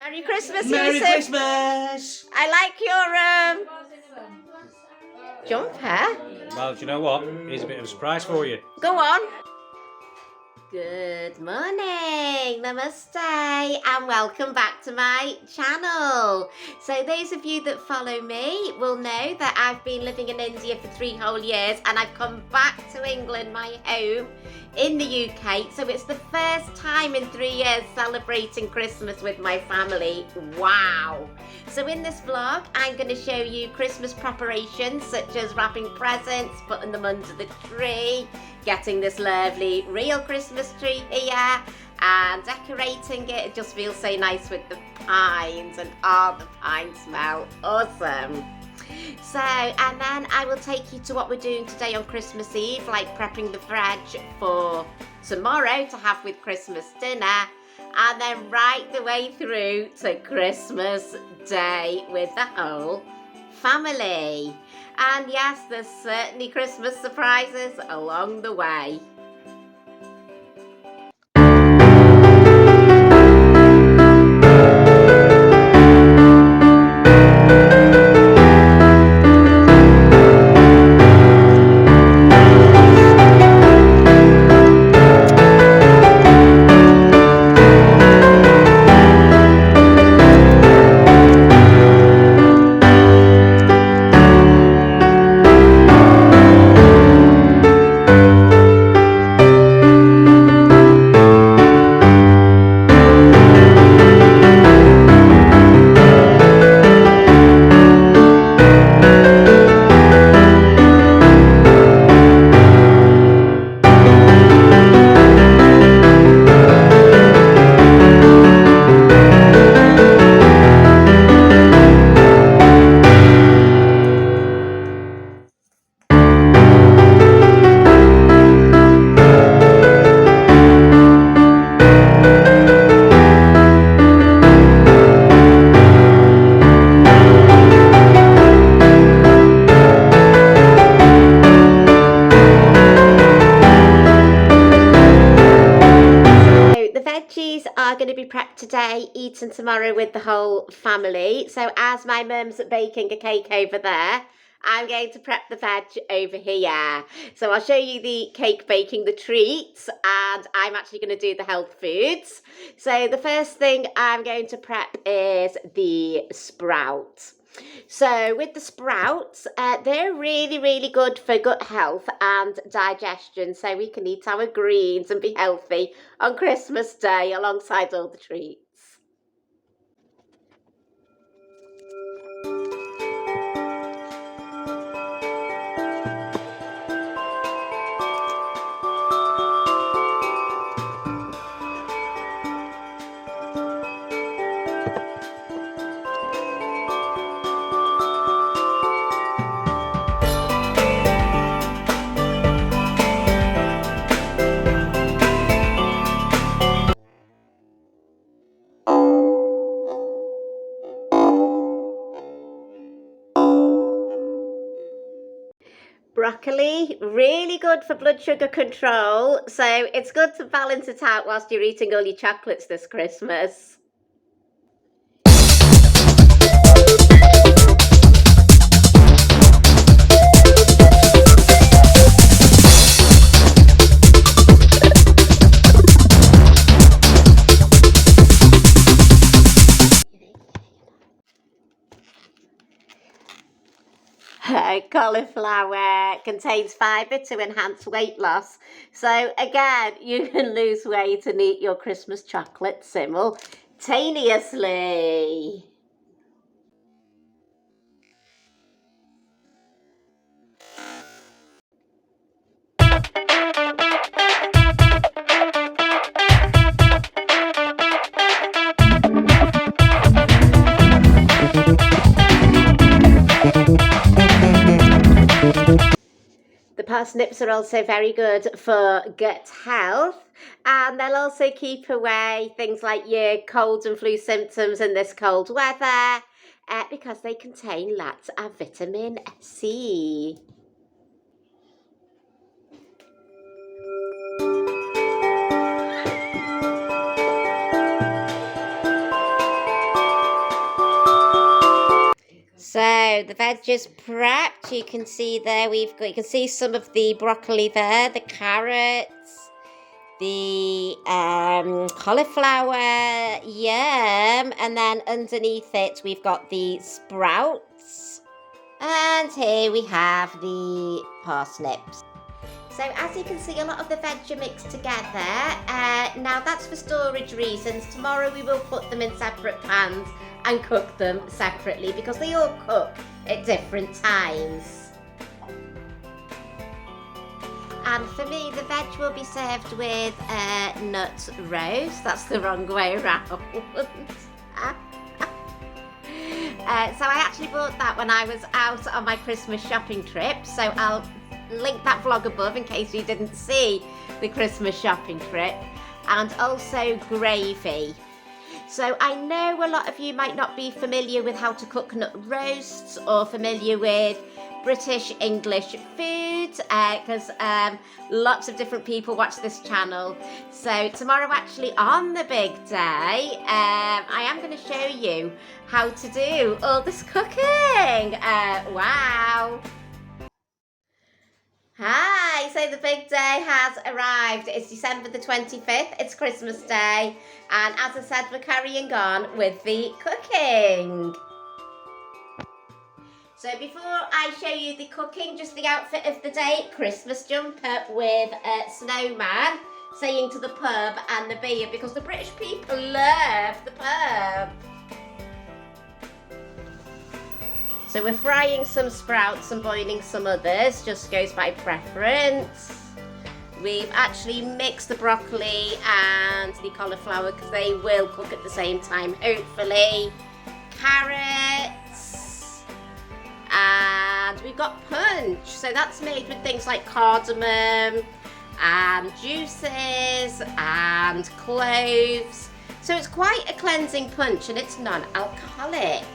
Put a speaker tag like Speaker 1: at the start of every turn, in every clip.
Speaker 1: Merry Christmas,
Speaker 2: Merry
Speaker 1: Yusuf.
Speaker 2: Christmas!
Speaker 1: I like your jumper.
Speaker 2: Well, do you know what? Here's a bit of a surprise for you.
Speaker 1: Go on. Good morning, namaste, and welcome back to my channel. So those of you that follow me will know that I've been living in India for 3 whole years and I've come back to England, my home, in the UK. So it's the first time in 3 years celebrating Christmas with my family. Wow. So in this vlog, I'm going to show you Christmas preparations such as wrapping presents, putting them under the tree, getting this lovely real Christmas tree here and decorating it. It just feels so nice with the pines, and the pines smell awesome. So, and then I will take you to what we're doing today on Christmas Eve, like prepping the veg for tomorrow to have with Christmas dinner, and then right the way through to Christmas Day with the whole family. And yes, there's certainly Christmas surprises along the way. Are going to be prepped today, eaten tomorrow with the whole family. So as my mum's baking a cake over there, I'm going to prep the veg over here. So I'll show you the cake baking, the treats, and I'm actually going to do the health foods. So the first thing I'm going to prep is the sprouts. So with the sprouts, they're really good for gut health and digestion, so we can eat our greens and be healthy on Christmas Day alongside all the treats. Broccoli, really good for blood sugar control, so it's good to balance it out whilst you're eating all your chocolates this Christmas. Cauliflower contains fibre to enhance weight loss. So again, you can lose weight and eat your Christmas chocolate simultaneously. The parsnips are also very good for gut health, and they'll also keep away things like your colds and flu symptoms in this cold weather because they contain lots of vitamin C. the veg is prepped. You can see there you can see some of the broccoli there, the carrots, the cauliflower, yum, and then underneath it we've got the sprouts, and here we have the parsnips. So as you can see, a lot of the veg are mixed together. Now that's for storage reasons. Tomorrow we will put them in separate pans and cook them separately because they all cook at different times. And for me, the veg will be served with nut roast. That's the wrong way around. So I actually bought that when I was out on my Christmas shopping trip. So I'll link that vlog above in case you didn't see the Christmas shopping trip. And also gravy. So I know a lot of you might not be familiar with how to cook nut roasts or familiar with British English food because lots of different people watch this channel. So tomorrow, actually on the big day, I am going to show you how to do all this cooking. Wow. Hi, so the big day has arrived. It's December the 25th, it's Christmas Day, and as I said, we're carrying on with the cooking. So before I show you the cooking, just the outfit of the day, Christmas jumper with a snowman, saying to the pub and the beer, because the British people love the pub. So we're frying some sprouts and boiling some others, just goes by preference. We've actually mixed the broccoli and the cauliflower because they will cook at the same time, hopefully. Carrots. And we've got punch. So that's made with things like cardamom and juices and cloves. So it's quite a cleansing punch and it's non-alcoholic.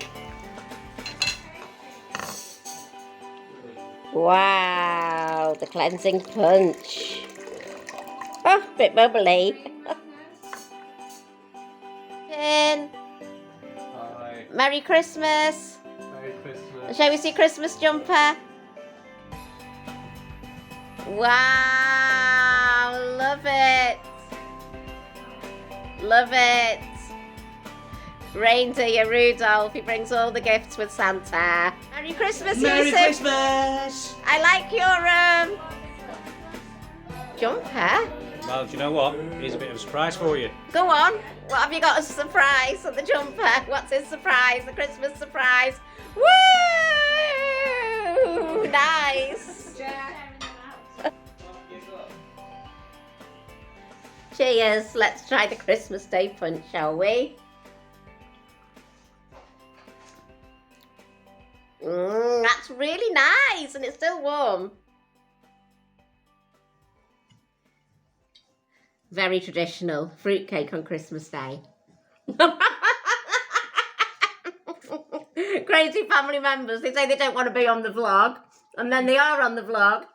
Speaker 1: Wow, the cleansing punch. Oh, a bit bubbly. Hi. Merry Christmas.
Speaker 3: Merry Christmas.
Speaker 1: Shall we see Christmas jumper? Wow, love it. Love it. Reindeer Rudolph, he brings all the gifts with Santa. Merry Christmas,
Speaker 2: Merry
Speaker 1: Yusuf.
Speaker 2: Christmas!
Speaker 1: I like your jumper.
Speaker 2: Well, do you know what? Here's a bit of a surprise for you.
Speaker 1: Go on. What have you got as a surprise on the jumper? What's his surprise? The Christmas surprise. Woo! Nice. Cheers. Let's try the Christmas Day punch, shall we? That's really nice, and it's still warm. Very traditional fruitcake on Christmas Day. Crazy family members, they say they don't want to be on the vlog, and then they are on the vlog.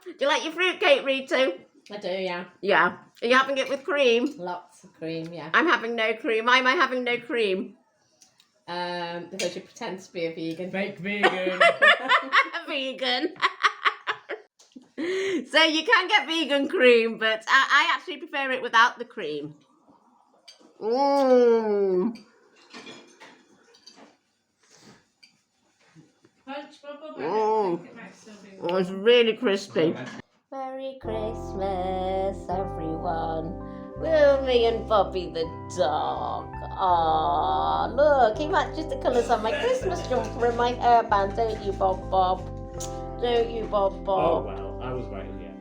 Speaker 1: Do you like your fruitcake, Ritu?
Speaker 4: I do, yeah.
Speaker 1: Yeah. Are you having it with cream?
Speaker 4: Lots of cream, yeah.
Speaker 1: I'm having no cream. Why am I having no cream?
Speaker 4: Because you pretend to be a vegan.
Speaker 3: Fake vegan.
Speaker 1: Vegan. So you can get vegan cream, but I actually prefer it without the cream. Mmm. Oh, it's really crispy. Merry Christmas, everyone. Will me and Bobby the dog. Aw, look, he matches the colours on my Christmas jumper and my hairband, don't you, Bob Bob? Don't you, Bob Bob?
Speaker 3: Oh well, I was right again.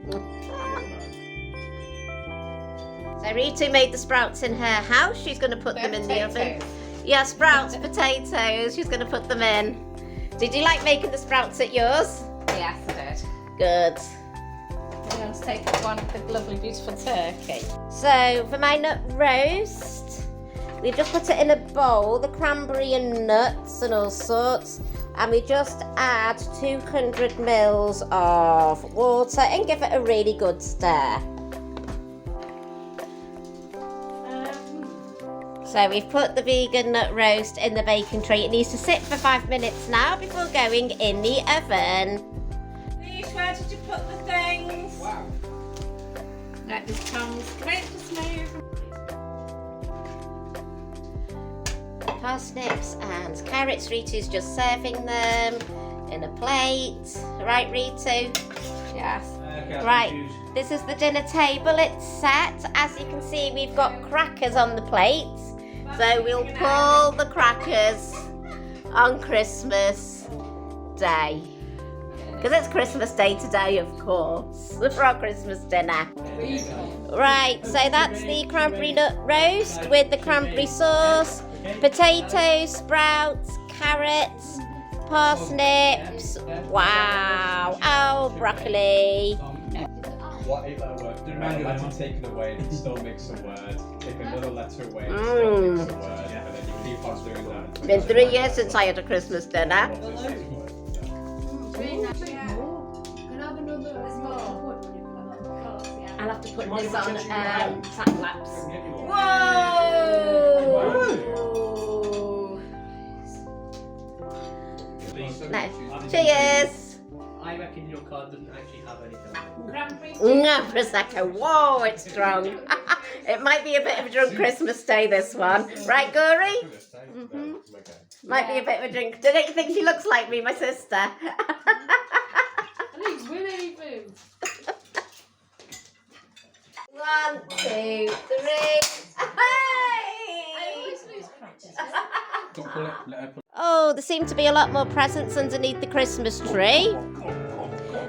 Speaker 1: So Ritu made the sprouts in her house. She's going to put them in the oven. Yeah, sprouts, potatoes. She's going to put them in. Did you like making the sprouts at yours?
Speaker 4: Yes, I did.
Speaker 1: Good.
Speaker 4: Let's take one of the lovely, beautiful turkey.
Speaker 1: So for my nut roast, we've just put it in a bowl, the cranberry and nuts and all sorts, and we just add 200 mils of water and give it a really good stir. So we've put the vegan nut roast in the baking tray. It needs to sit for 5 minutes now before going in the oven.
Speaker 4: Nish, where did you put the things? Wow. Right, this comes. Wait, just move.
Speaker 1: Parsnips and carrots. Ritu's just serving them in a plate. Right, Ritu?
Speaker 4: Yes.
Speaker 1: Right, this is the dinner table. It's set. As you can see, we've got crackers on the plates. So we'll pull the crackers on Christmas Day. Because it's Christmas Day today, of course, for our Christmas dinner. Right, so that's the cranberry nut roast with the cranberry sauce, potatoes, sprouts, carrots, parsnips. Wow. Oh, broccoli.
Speaker 3: Whatever word. Remember, letter taken away and it still makes a word. Take another letter away and it still makes a word. And then you keep on doing that.
Speaker 1: It's been 3 years since I had a Christmas dinner. I'll have to put this on time lapse. Whoa! No. Cheers!
Speaker 5: I reckon your card doesn't actually have anything.
Speaker 1: Prosecco. Whoa, it's strong. It might be a bit of a drunk Christmas day, this one. Right, Gory? Mm-hmm. Might be a bit of a drink. Don't you think she looks like me, my sister?
Speaker 4: I need really food.
Speaker 1: 1, 2, 3. Hey!
Speaker 4: I always lose practice.
Speaker 1: Oh, there seem to be a lot more presents underneath the Christmas tree.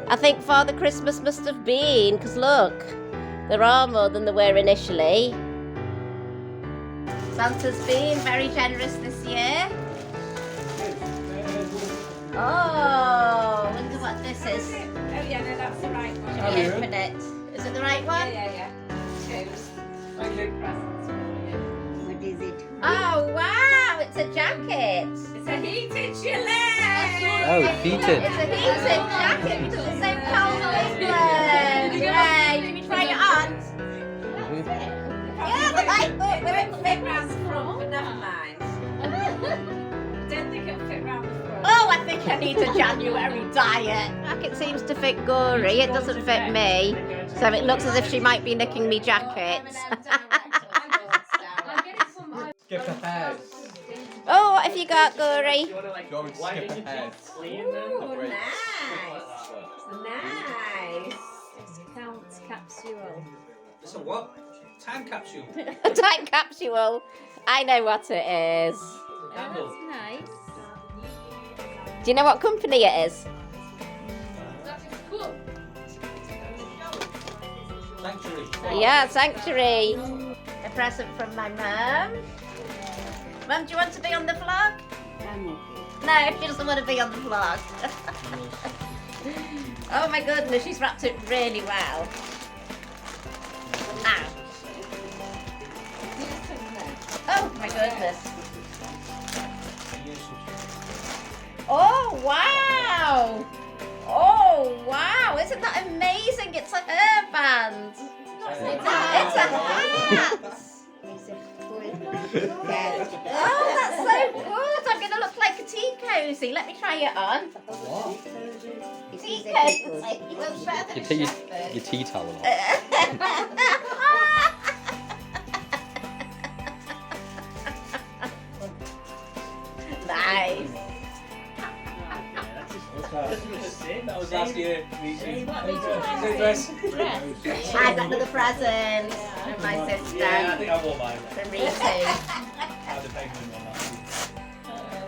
Speaker 1: I think Father Christmas must have been, because look, there are more than there were initially. Santa's been very generous this year. Oh, I wonder what this is.
Speaker 4: Oh yeah, no, that's the right one.
Speaker 1: Shall we open it? Is it the right one?
Speaker 4: Yeah. Choose. Presents for you.
Speaker 1: What is it? Oh, wow, it's a jacket.
Speaker 4: It's a heated gilet.
Speaker 6: Oh, heated.
Speaker 1: It's a heated jacket because it's so cold in England. Yay, can you try it on? Yeah, the light
Speaker 4: It won't fit round the front, but never mind. Don't think it'll fit round the front.
Speaker 1: Oh, I think I need a January diet. It seems to fit Gory, it doesn't fit me. So it looks as if she might be nicking me jackets.
Speaker 3: Skip ahead.
Speaker 1: Oh, what have you got, Gory?
Speaker 5: You want to like
Speaker 3: Go and skip ahead.
Speaker 4: Ooh, nice. Count capsule.
Speaker 2: It's a what? Time capsule.
Speaker 1: A time capsule. I know what it is.
Speaker 2: Candle.
Speaker 4: That's nice.
Speaker 1: Do you know what company it is?
Speaker 4: That is cool.
Speaker 2: Sanctuary.
Speaker 1: Yeah, Sanctuary. A present from my mum. Mum, do you want to be on the vlog? No, she doesn't want to be on the vlog. Oh my goodness, she's wrapped it really well. Ow. Oh my goodness. Oh wow! Oh wow! Isn't that amazing? It's a hairband. It's a hat. Oh, that's so good! I'm gonna look like a tea cozy. Let me try it on.
Speaker 3: What?
Speaker 1: Tea cozy. Well, better
Speaker 6: You
Speaker 1: than
Speaker 6: take
Speaker 1: a
Speaker 6: your tea towel off.
Speaker 1: Nice.
Speaker 2: That was last year.
Speaker 1: I got another present from my sister.
Speaker 2: Yeah, I think I wore mine.
Speaker 1: From Ritu.
Speaker 2: I had a penguin on that.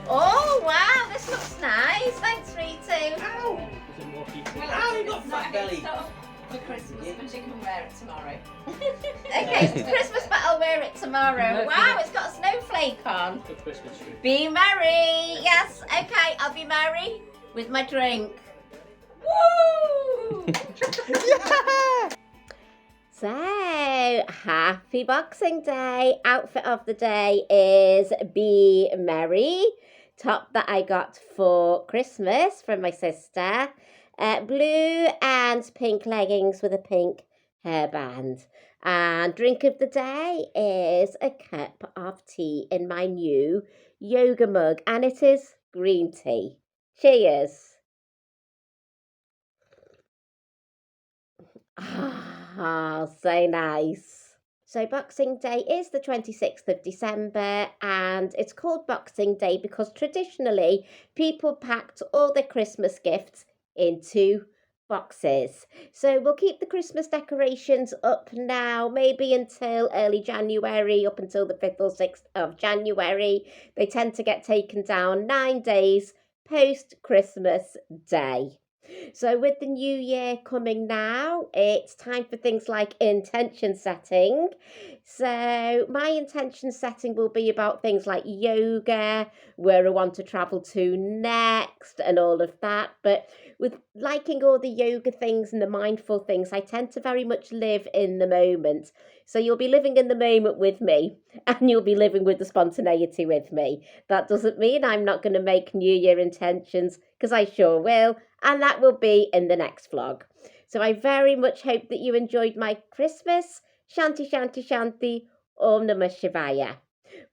Speaker 1: Oh wow, this looks nice. Thanks, Ritu.
Speaker 4: Well,
Speaker 2: you got fat belly.
Speaker 4: For Christmas, but you can wear it tomorrow.
Speaker 1: Okay, so it's Christmas, but I'll wear it tomorrow. Wow, it's got a snowflake on.
Speaker 2: The Christmas tree.
Speaker 1: Be merry. Yes, okay, I'll be merry with my drink. Woo! So, happy Boxing Day. Outfit of the day is Be Merry. Top that I got for Christmas from my sister. Blue and pink leggings with a pink hairband. And drink of the day is a cup of tea in my new yoga mug, and it is green tea. Cheers. Ah, so nice. So Boxing Day is the 26th of December, and it's called Boxing Day because traditionally people packed all their Christmas gifts into boxes. So we'll keep the Christmas decorations up now, maybe until early January, up until the 5th or 6th of January. They tend to get taken down 9 days post Christmas Day. So with the new year coming now, it's time for things like intention setting. So my intention setting will be about things like yoga, where I want to travel to next and all of that. But with liking all the yoga things and the mindful things, I tend to very much live in the moment. So you'll be living in the moment with me, and you'll be living with the spontaneity with me. That doesn't mean I'm not going to make New Year intentions, because I sure will, and that will be in the next vlog. So I very much hope that you enjoyed my Christmas. Shanti, shanti, shanti, Om Namah Shivaya.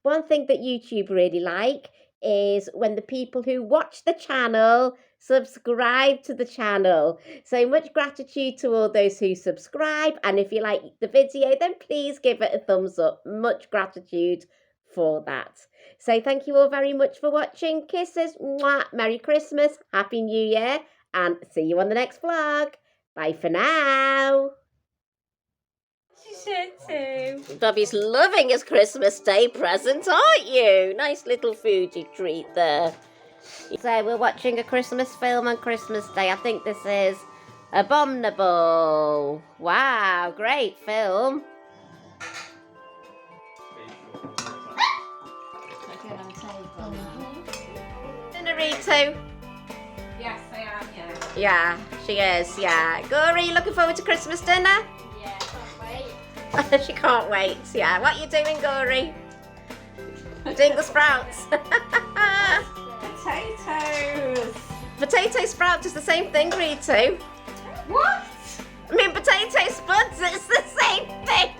Speaker 1: One thing that YouTube really like is when the people who watch the channel subscribe to the channel. So much gratitude to all those who subscribe, and if you like the video, then please give it a thumbs up. Much gratitude for that. So thank you all very much for watching. Kisses, mwah, Merry Christmas, Happy New Year, and see you on the next vlog. Bye for now.
Speaker 4: She should too.
Speaker 1: Bobby's loving his Christmas Day present, aren't you? Nice little foodie treat there. So we're watching a Christmas film on Christmas Day. I think this is Abominable. Wow, great film. Narito.
Speaker 4: Yes, I am, yeah.
Speaker 1: Yeah, she is, yeah. Gory, you looking forward to Christmas dinner?
Speaker 4: Yeah, can't wait.
Speaker 1: She can't wait, yeah. What you doing, Gory? Doing the sprouts.
Speaker 4: Potatoes.
Speaker 1: Potato sprouts is the same thing, Rito.
Speaker 4: What?
Speaker 1: I mean, potato spuds, it's the same thing.